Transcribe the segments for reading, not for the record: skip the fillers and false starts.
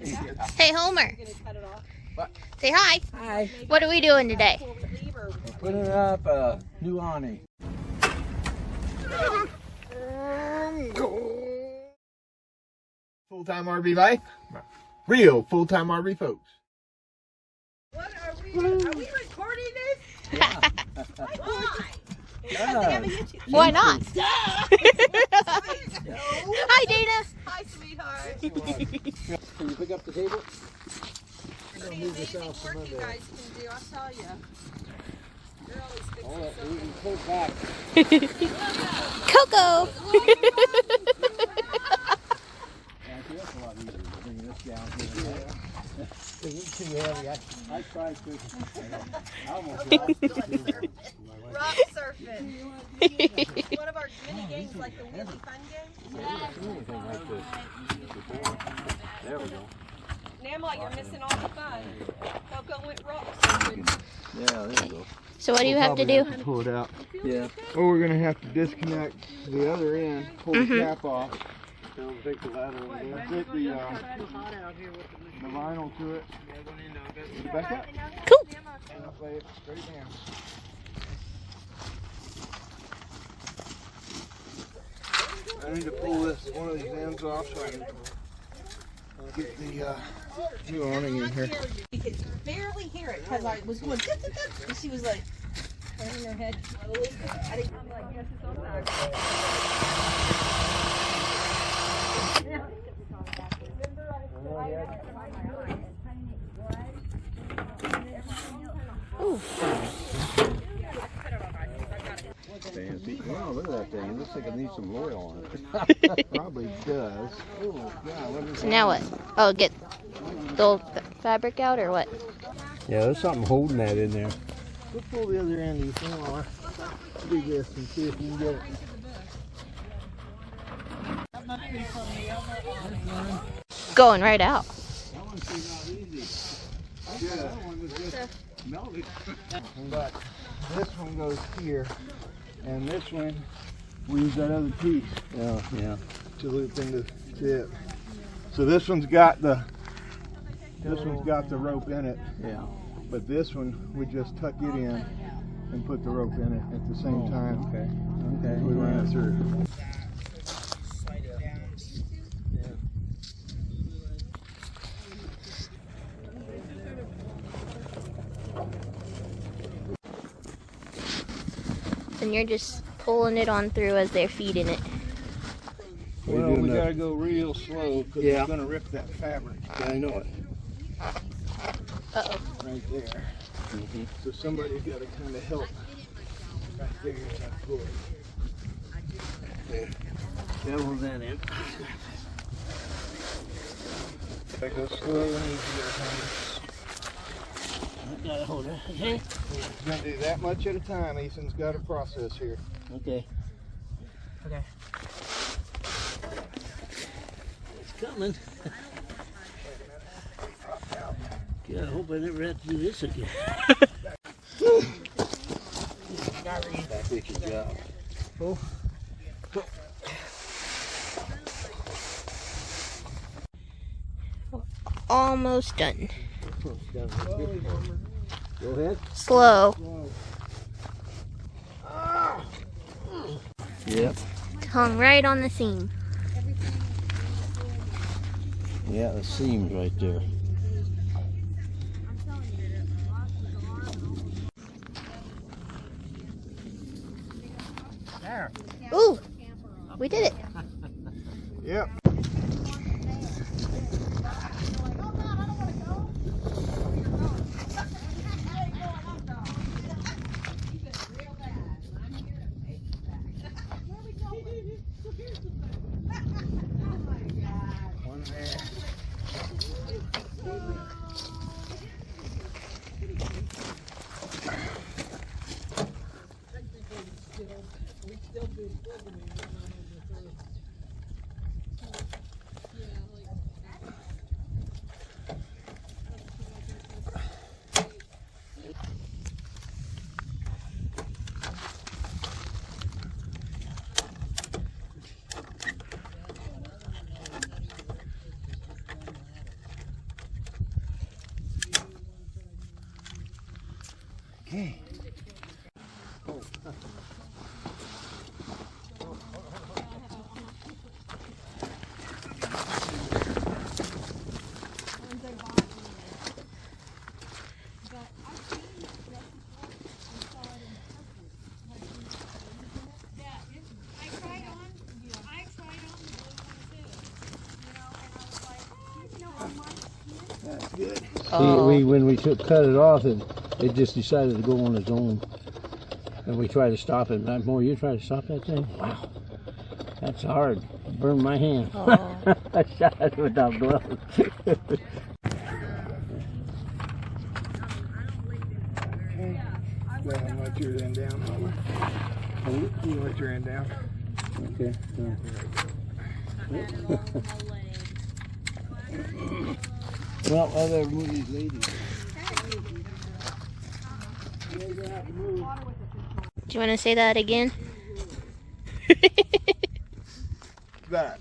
Hey, Homer. What? Say hi. Hi. What are we doing today? We're putting up a new awning. Full-time RV life. Real full-time RV folks. What are we recording this? Yeah. Why? Why not? Hi, Dana. Hi, sweetheart. Can you pick up the table? Pretty amazing work you guys can do, I'll tell you. You're always fixing We something. can pull it back. Coco. Actually, that's a lot easier than bringing this down here. It's too heavy. I tried to. I almost lost it. Rock surfing. One of our mini games, like the really fun game. Anything like this. There we go. Namla, you're missing all the fun. Coco went rock surfing. Yeah, there we go. So what do you have to do? Pull it out. Yeah. Or we're gonna have to disconnect the other end, pull the cap off. Take the ladder over there. Fit the vinyl to it. Back up. Cool. And lay it straight down. I need to pull one of these ends off so I can get the new awning in here. You could barely hear it because I was going, and she was like, turning her head slowly. I'm like, yes, it's on back. Fancy. Wow, look at that thing. It looks like it needs some oil on it. Probably does. Oh, yeah, So now what? Oh, get the old fabric out or what? Yeah, there's something holding that in there. we'll pull the other end of these thing while I do this and see if you can get it. Going right out. That one's not easy. That one was just melted. But this one goes here, and this one we use that other piece Yeah. to loop into it. So this one's got the rope in it, Yeah. but this one we just tuck it in and put the rope in it at the same time. Okay. We run it through. And you're just pulling it on through as they're feeding it. Well, we gotta go real slow because Yeah. it's gonna rip that fabric Yeah, I know it. Uh-oh. right there. So somebody's gotta kind of help right there as I pull it. There. Devil that in. I go slow and easy. I gotta hold it. Okay. He's gonna do that much at a time. Ethan's got a process here. Okay. Okay. It's coming. God, I hope I never have to do this again. Good job. Oh. Almost done. Go ahead. Slow. Yep. Hung right on the seam. Yeah, the seam's right there. There. Ooh, we did it. Yep. One there. Okay. That's good. Oh. When we cut it off, it just decided to go on its own. And we tried to stop it. Not more. You tried to stop that thing? Wow. That's hard. It burned my hand. Oh. I shot it without gloves. Okay. Go ahead and let your end down, Homer. You let your end down. Okay. Well, I'll ever move these ladies. Do you want to say that again? That.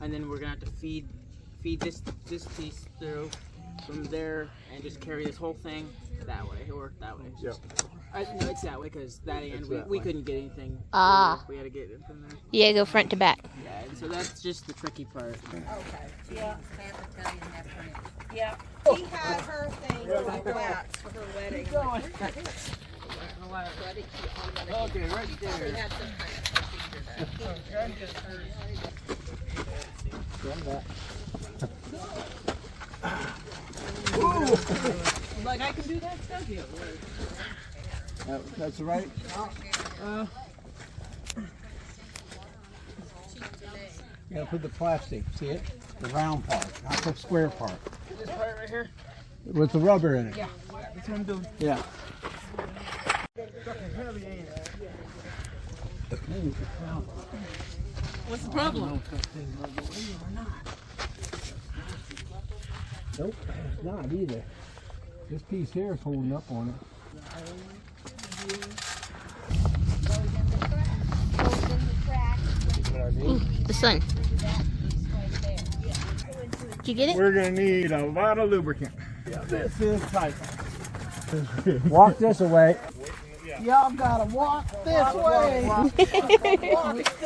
And then we're gonna have to feed this piece through from there and just carry this whole thing that way or that way. Yep. No, it's that way because that end we couldn't get anything. Ah. We had to get it from there. Yeah, go front to back. Yeah, and so that's just the tricky part. Okay. Yeah. Yeah. She had her thing like that for her wedding. Okay, right there. Like I can do that stuff here. That's right. You gotta put the plastic, see it? The round part, not the square part. This part right here. With the rubber in it. Yeah, that's what I'm doing. Yeah. What's the problem? Nope, it's not either. This piece here is holding up on it. Ooh, the sun. Did you get it? We're gonna need a lot of lubricant. This is tight. Walk this away. Y'all gotta walk this way.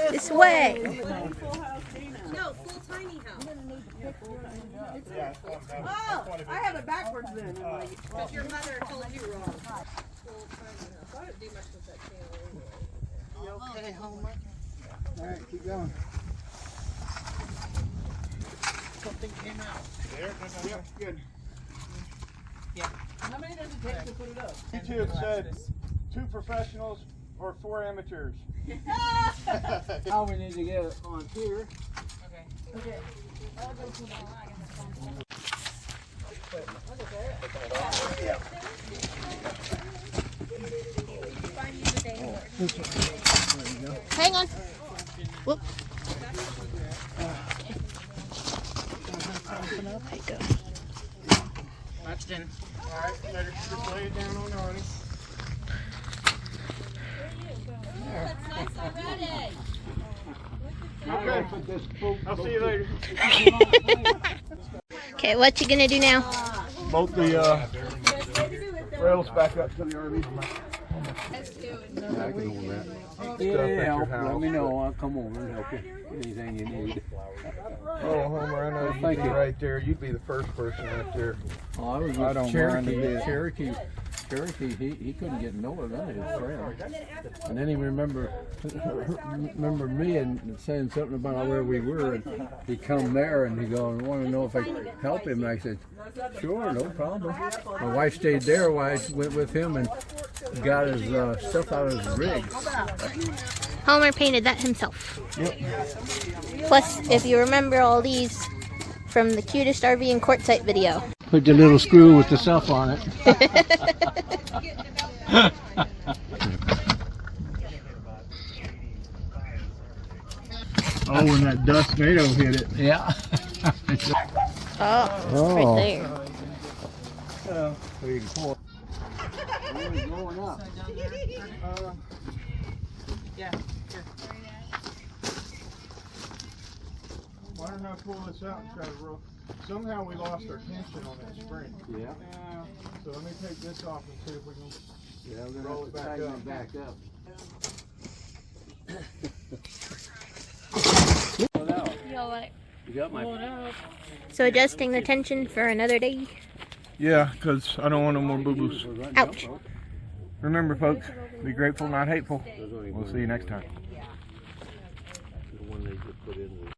This way. No, full tiny house. Oh, I have it backwards then. Because your mother told you wrong. Full tiny house. I didn't do much with that channel. You okay, Homer? All right, keep going. Something came out. There? Yep, good. Yeah. How many does it take to put it up? YouTube said 2 professionals or 4 amateurs. Now we need to get it on here. Okay. Hang on. Whoop. There you go. Matched in. All right, just lay it down on the awning. Okay. I'll see you later. Okay, what you gonna do now? Bolt the rails back up to the RV. I can hold that. Yeah, let me know. I'll come over and help you. Anything you need. Oh, Homer, I know you'd be right there. You'd be the first person right there. Oh, I was with Cherokee. Cherokee, he couldn't get nowhere, none of his friends. And then he remembered me and saying something about where we were, and he come there and he go, I want to know if I could help him. And I said, sure, no problem. My wife stayed there while I went with him and got his stuff out of his rig. Homer painted that himself. Yep. Plus, if you remember all these from the cutest RV and Quartzsite video. Put the little screw with the stuff on it. Oh, when that dust tomato hit it. Yeah. Oh, right there. So you can pull it. It's going up. Yeah. Here. Why don't I pull this out and try to roll? Somehow we lost our tension on that spring. Yeah. So let me take this off and see if we can. Yeah, we're Roll gonna it have to back tighten up. it back up. You got my. So adjusting the tension for another day. Yeah, because I don't want no more boo-boos. Ouch. Remember, folks, be grateful, not hateful. We'll see you next time. The one they just put in.